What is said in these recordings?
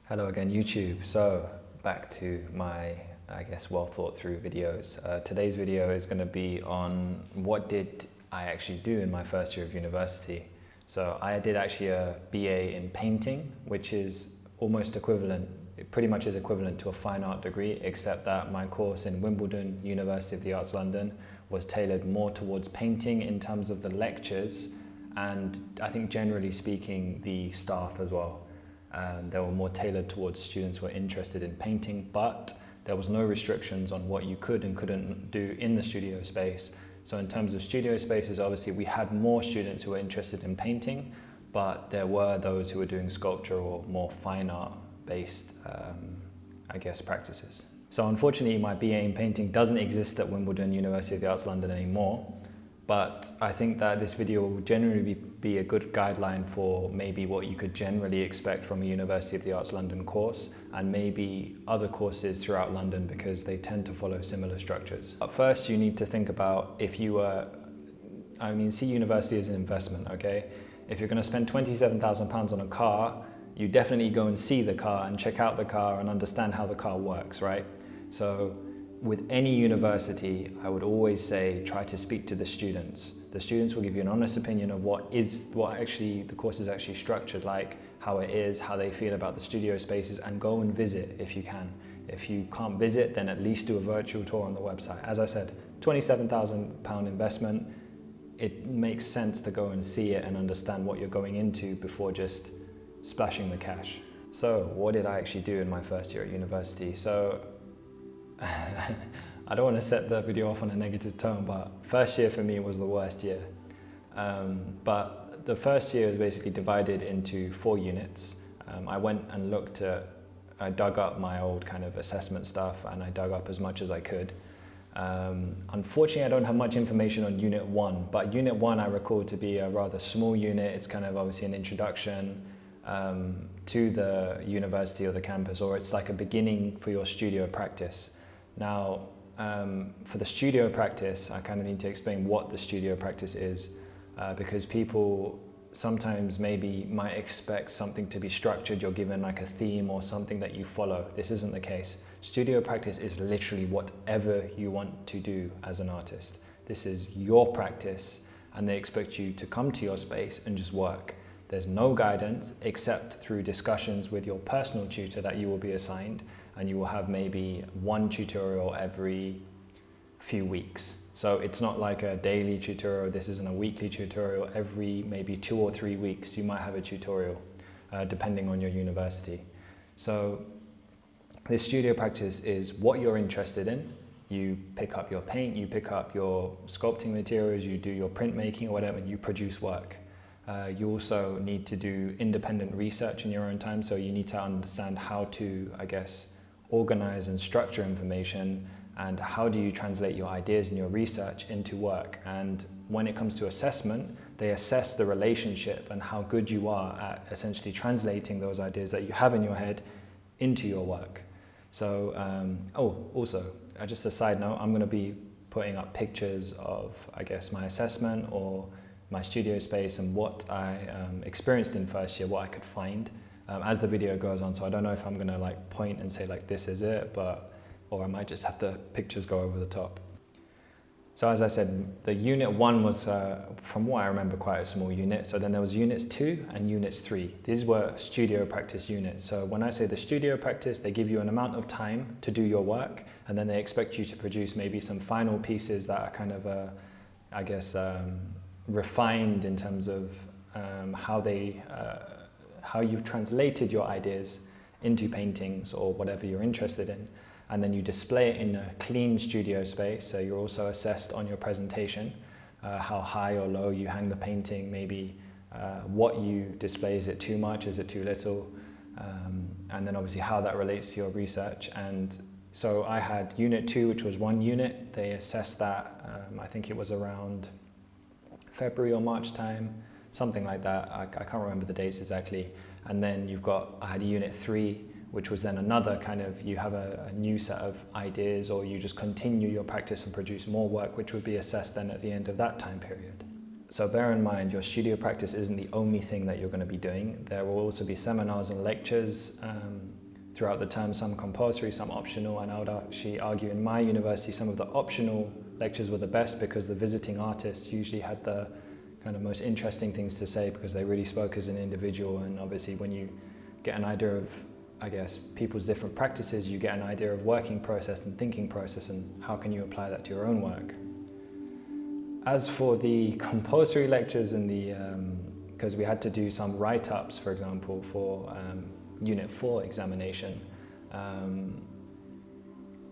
Hello again, YouTube. So back to my, well thought through videos. Today's video is going to be on what did I actually do in my first year of university. So I did actually a BA in painting, which is almost equivalent, it pretty much is equivalent to a fine art degree, except that my course in Wimbledon, University of the Arts London, was tailored more towards painting in terms of the lectures and I think generally speaking the staff as well. They were more tailored towards students who were interested in painting, but there was no restrictions on what you could and couldn't do in the studio space. So in terms of studio spaces, obviously we had more students who were interested in painting, but there were those who were doing sculpture or more fine art based, practices. So unfortunately my BA in painting doesn't exist at Wimbledon, University of the Arts London anymore. But I think that this video will generally be a good guideline for maybe what you could generally expect from a University of the Arts London course and maybe other courses throughout London because they tend to follow similar structures. But first you need to think about if you were, see university as an investment, okay? If you're going to spend £27,000 on a car, you definitely go and see the car and check out the car and understand how the car works, right? So with any university, I would always say try to speak to the students. The students will give you an honest opinion of what actually the course is actually structured like, how it is, how they feel about the studio spaces, and go and visit if you can. If you can't visit, then at least do a virtual tour on the website. As I said, £27,000 investment, it makes sense to go and see it and understand what you're going into before just splashing the cash. So what did I actually do in my first year at university? So I don't want to set the video off on a negative tone, but first year for me was the worst year. But the first year was basically divided into 4 units. I went and I dug up my old kind of assessment stuff and I dug up as much as I could. Unfortunately, I don't have much information on Unit 1, but Unit 1 I recall to be a rather small unit. It's kind of obviously an introduction to the university or the campus, or it's like a beginning for your studio practice. Now, for the studio practice, I kind of need to explain what the studio practice is because people sometimes maybe might expect something to be structured. You're given like a theme or something that you follow. This isn't the case. Studio practice is literally whatever you want to do as an artist. This is your practice and they expect you to come to your space and just work. There's no guidance except through discussions with your personal tutor that you will be assigned, and you will have maybe 1 tutorial every few weeks. So it's not like a daily tutorial, this isn't a weekly tutorial. Every maybe 2 or 3 weeks you might have a tutorial, depending on your university. So this studio practice is what you're interested in. You pick up your paint, you pick up your sculpting materials, you do your printmaking or whatever, and you produce work. You also need to do independent research in your own time, so you need to understand how to, organize and structure information, and how do you translate your ideas and your research into work. And when it comes to assessment, they assess the relationship and how good you are at essentially translating those ideas that you have in your head into your work. So, also, just a side note, I'm going to be putting up pictures of, my assessment or my studio space and what I experienced in first year, what I could find as the video goes on. So I don't know if I'm gonna point and say this is it, or I might just have the pictures go over the top. So as I said, the Unit 1 was, from what I remember, quite a small unit. So then there was Units 2 and Units 3. These were studio practice units. So when I say the studio practice, they give you an amount of time to do your work, and then they expect you to produce maybe some final pieces that are kind of, refined in terms of how you've translated your ideas into paintings or whatever you're interested in, and then you display it in a clean studio space. So you're also assessed on your presentation, how high or low you hang the painting, maybe what you display, is it too much, is it too little, and then obviously how that relates to your research. And so I had Unit 2, which was 1 unit. They assessed that, I think it was around February or March time, something like that. I can't remember the dates exactly. And then I had Unit 3, which was then another kind of, you have a new set of ideas, or you just continue your practice and produce more work, which would be assessed then at the end of that time period. So bear in mind, your studio practice isn't the only thing that you're going to be doing. There will also be seminars and lectures throughout the term, some compulsory, some optional, and I would actually argue in my university some of the optional lectures were the best because the visiting artists usually had the kind of most interesting things to say because they really spoke as an individual, and obviously when you get an idea of, I guess, people's different practices, you get an idea of working process and thinking process and how can you apply that to your own work. As for the compulsory lectures and the, because we had to do some write-ups, for example, for Unit 4 examination,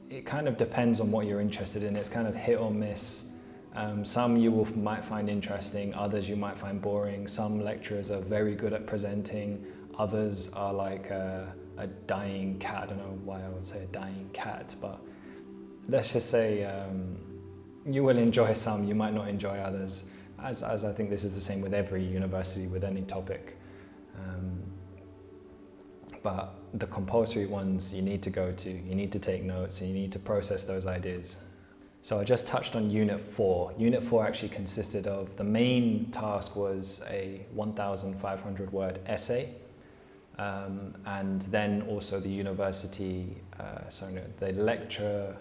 it kind of depends on what you're interested in. It's kind of hit or miss. Some you might find interesting, others you might find boring. Some lecturers are very good at presenting, others are like a dying cat. I don't know why I would say a dying cat, but let's just say you will enjoy some, you might not enjoy others, as I think this is the same with every university, with any topic. But the compulsory ones you need to go to, you need to take notes, and you need to process those ideas. So I just touched on Unit 4. Unit 4 actually consisted of, the main task was a 1,500 word essay, and then also the university, the lecture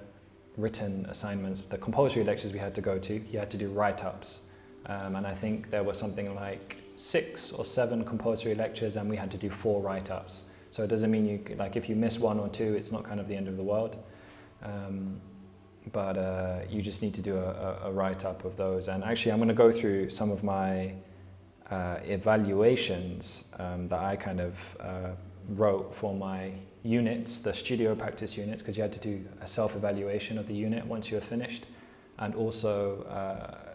written assignments, the compulsory lectures we had to go to, you had to do write-ups. And I think there was something like 6 or 7 compulsory lectures and we had to do 4 write-ups. So it doesn't mean if you miss 1 or 2, it's not kind of the end of the world. But you just need to do a write-up of those. And actually I'm going to go through some of my evaluations that I kind of wrote for my units, the studio practice units, because you had to do a self-evaluation of the unit once you were finished, and also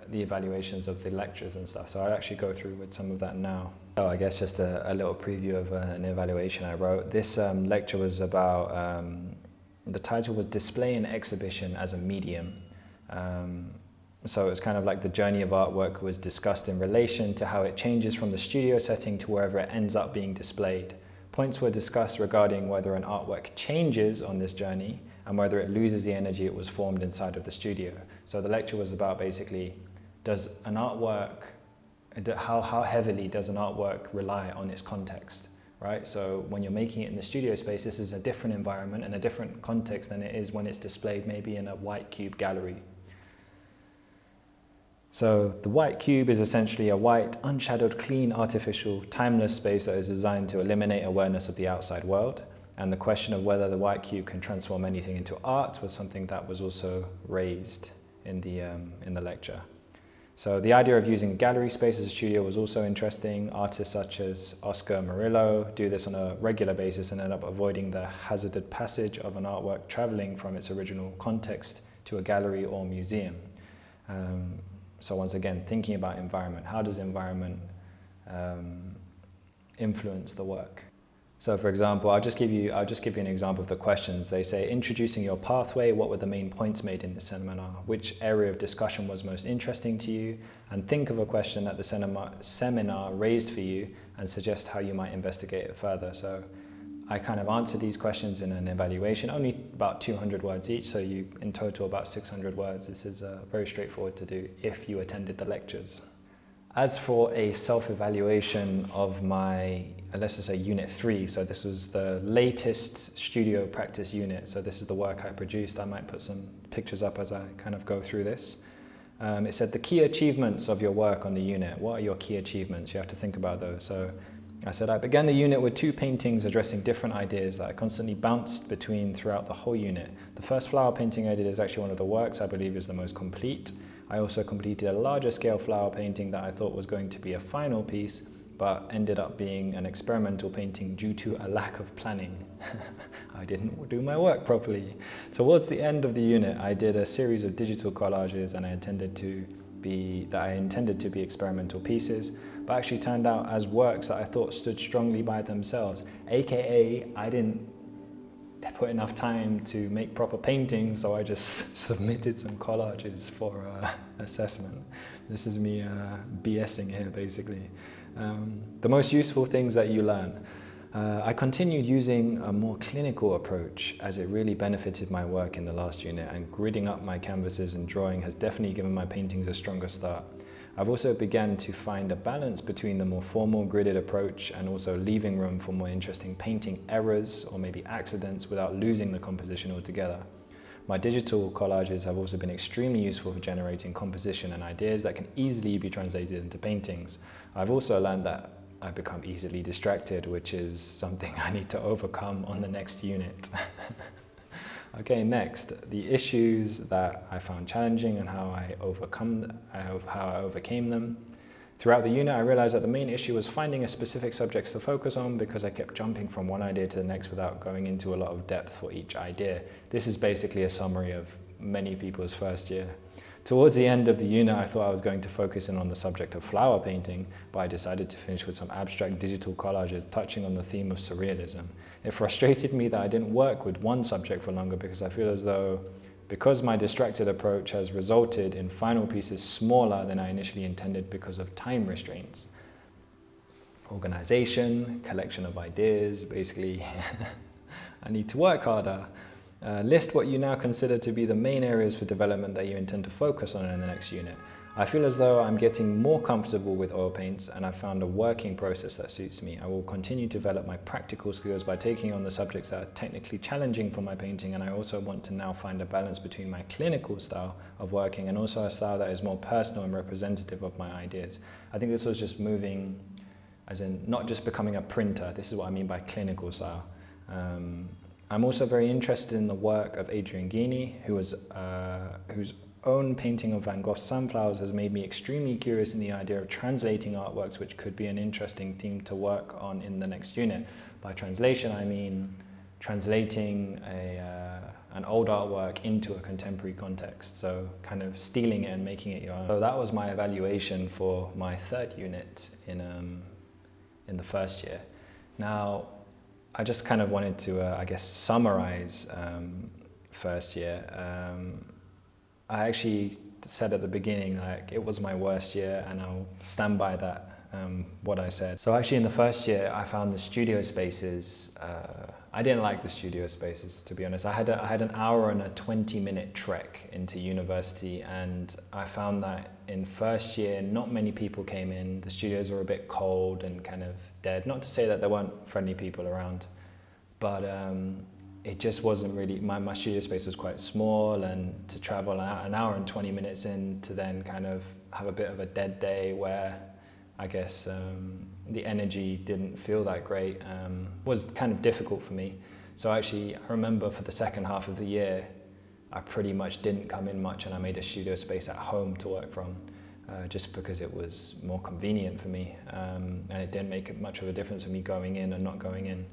the evaluations of the lectures and stuff. So I'll actually go through with some of that now. So I guess just a little preview of an evaluation I wrote. This lecture was about, the title was Display and Exhibition as a Medium. So it's kind of like the journey of artwork was discussed in relation to how it changes from the studio setting to wherever it ends up being displayed. Points were discussed regarding whether an artwork changes on this journey and whether it loses the energy it was formed inside of the studio. So the lecture was about basically, does an artwork, how heavily does an artwork rely on its context, right? So when you're making it in the studio space, this is a different environment and a different context than it is when it's displayed maybe in a white cube gallery. So the white cube is essentially a white, unshadowed, clean, artificial, timeless space that is designed to eliminate awareness of the outside world. And the question of whether the white cube can transform anything into art was something that was also raised in the lecture. So the idea of using gallery space as a studio was also interesting. Artists such as Oscar Murillo do this on a regular basis and end up avoiding the hazarded passage of an artwork traveling from its original context to a gallery or museum. So once again, thinking about environment, how does environment influence the work? So for example, I'll just give you an example of the questions. They say, introducing your pathway, what were the main points made in the seminar? Which area of discussion was most interesting to you? And think of a question that the seminar raised for you and suggest how you might investigate it further. So I kind of answered these questions in an evaluation, only about 200 words each, so you in total about 600 words. This is very straightforward to do if you attended the lectures. As for a self-evaluation of my, let's just say Unit 3, so this was the latest studio practice unit, so this is the work I produced. I might put some pictures up as I kind of go through this. It said the key achievements of your work on the unit. What are your key achievements? You have to think about those. So I said I began the unit with 2 paintings addressing different ideas that I constantly bounced between throughout the whole unit. The first flower painting I did is actually one of the works I believe is the most complete. I also completed a larger scale flower painting that I thought was going to be a final piece, but ended up being an experimental painting due to a lack of planning. I didn't do my work properly. Towards the end of the unit, I did a series of digital collages and I intended to be experimental pieces, but actually turned out as works that I thought stood strongly by themselves, aka I didn't put enough time to make proper paintings, so I just submitted some collages for assessment. This is me BSing here basically. The most useful things that you learn. I continued using a more clinical approach as it really benefited my work in the last unit, and gridding up my canvases and drawing has definitely given my paintings a stronger start. I've also begun to find a balance between the more formal gridded approach and also leaving room for more interesting painting errors or maybe accidents without losing the composition altogether. My digital collages have also been extremely useful for generating composition and ideas that can easily be translated into paintings. I've also learned that I've become easily distracted, which is something I need to overcome on the next unit. Okay, next, the issues that I found challenging and how I overcame them. Throughout the unit, I realized that the main issue was finding a specific subject to focus on because I kept jumping from one idea to the next without going into a lot of depth for each idea. This is basically a summary of many people's first year. Towards the end of the unit, I thought I was going to focus in on the subject of flower painting, but I decided to finish with some abstract digital collages touching on the theme of surrealism. It frustrated me that I didn't work with one subject for longer because I feel as though, because my distracted approach has resulted in final pieces smaller than I initially intended because of time restraints. Organization, collection of ideas, basically, I need to work harder. List what you now consider to be the main areas for development that you intend to focus on in the next unit. I feel as though I'm getting more comfortable with oil paints and I've found a working process that suits me. I will continue to develop my practical skills by taking on the subjects that are technically challenging for my painting, and I also want to now find a balance between my clinical style of working and also a style that is more personal and representative of my ideas. I think this was just moving, as in not just becoming a printer. This is what I mean by clinical style. I'm also very interested in the work of Adrian Guiney, whose own painting of Van Gogh's sunflowers has made me extremely curious in the idea of translating artworks, which could be an interesting theme to work on in the next unit. By translation, I mean translating an old artwork into a contemporary context, so kind of stealing it and making it your own. So that was my evaluation for my third unit in the first year. Now, I just kind of wanted to, I guess, summarize first year. I actually said at the beginning, like, it was my worst year, and I'll stand by that, what I said. So actually in the first year, I found the studio spaces, I didn't like the studio spaces, to be honest. I had an hour and a 20-minute trek into university, and I found that in first year, not many people came in. The studios were a bit cold and kind of dead. Not to say that there weren't friendly people around, but it just wasn't really, my studio space was quite small, and to travel an hour and 20 minutes in to then kind of have a bit of a dead day where I guess the energy didn't feel that great was kind of difficult for me. So actually, I remember for the second half of the year, I pretty much didn't come in much, and I made a studio space at home to work from, just because it was more convenient for me, and it didn't make much of a difference for me going in and not going in.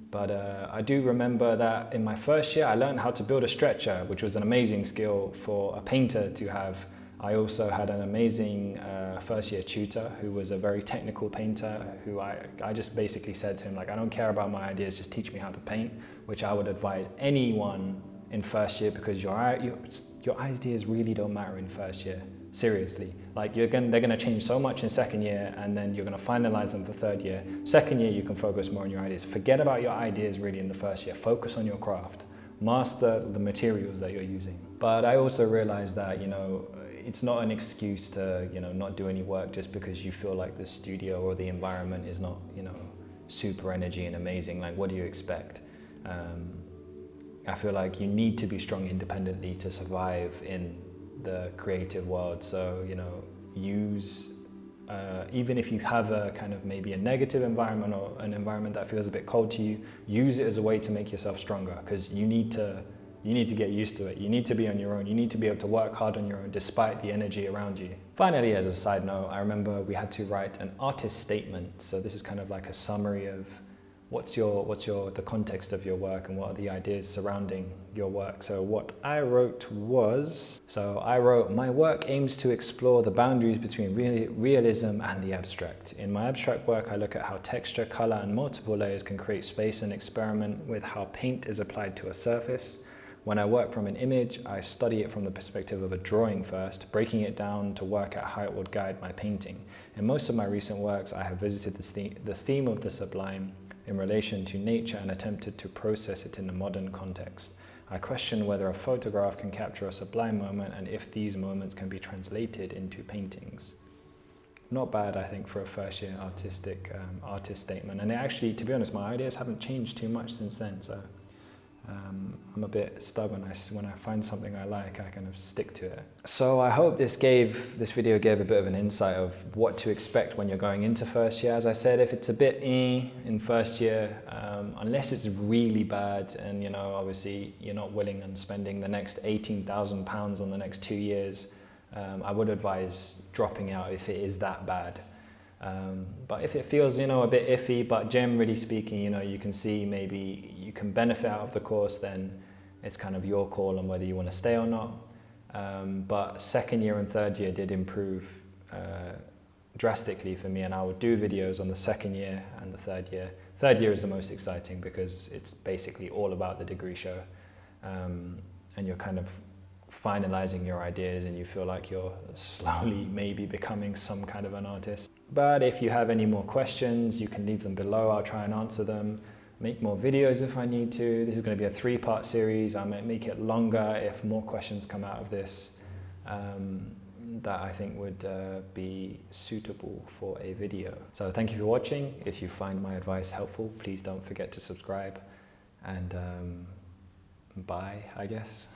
But I do remember that in my first year, I learned how to build a stretcher, which was an amazing skill for a painter to have. I also had an amazing first year tutor who was a very technical painter, who I just basically said to him, like, I don't care about my ideas, just teach me how to paint, which I would advise anyone in first year, because your ideas really don't matter in first year. Seriously, like they're gonna change so much in second year, and then you're gonna finalize them for third year. Second year, you can focus more on your ideas. Forget about your ideas really in the first year. Focus on your craft. Master the materials that you're using. But I also realized that, you know, it's not an excuse to, you know, not do any work just because you feel like the studio or the environment is not, you know, super energy and amazing. Like, what do you expect? I feel like you need to be strong independently to survive in the creative world. So, you know, use, even if you have a kind of maybe a negative environment or an environment that feels a bit cold to you, use it as a way to make yourself stronger, because you need to get used to it. You need to be on your own. You need to be able to work hard on your own despite the energy around you. Finally, as a side note, I remember we had to write an artist statement. So this is kind of like a summary of what's the context of your work and what are the ideas surrounding your work. So what I wrote was, my work aims to explore the boundaries between realism and the abstract. In my abstract work, I look at how texture, color, and multiple layers can create space and experiment with how paint is applied to a surface. When I work from an image, I study it from the perspective of a drawing first, breaking it down to work out how it would guide my painting. In most of my recent works, I have visited the theme of the sublime in relation to nature and attempted to process it in a modern context. I question whether a photograph can capture a sublime moment and if these moments can be translated into paintings. not bad, I think, for a first year artist statement. And it actually, to be honest, my ideas haven't changed too much since then. So I'm a bit stubborn. When I find something I like, I kind of stick to it. So I hope this video gave a bit of an insight of what to expect when you're going into first year. As I said, if it's a bit in first year, unless it's really bad and, you know, obviously you're not willing on spending the next £18,000 on the next 2 years, I would advise dropping out if it is that bad. But if it feels, you know, a bit iffy, but generally speaking, you know, you can see maybe you can benefit out of the course, then it's kind of your call on whether you want to stay or not. But second year and third year did improve drastically for me, and I would do videos on the second year and the third year. Third year is the most exciting because it's basically all about the degree show, and you're kind of finalizing your ideas and you feel like you're slowly maybe becoming some kind of an artist. But if you have any more questions, you can leave them below. I'll try and answer them, make more videos if I need to. This is going to be a 3-part series. I might make it longer if more questions come out of this that I think would be suitable for a video. So thank you for watching. If you find my advice helpful, please don't forget to subscribe, and bye, I guess.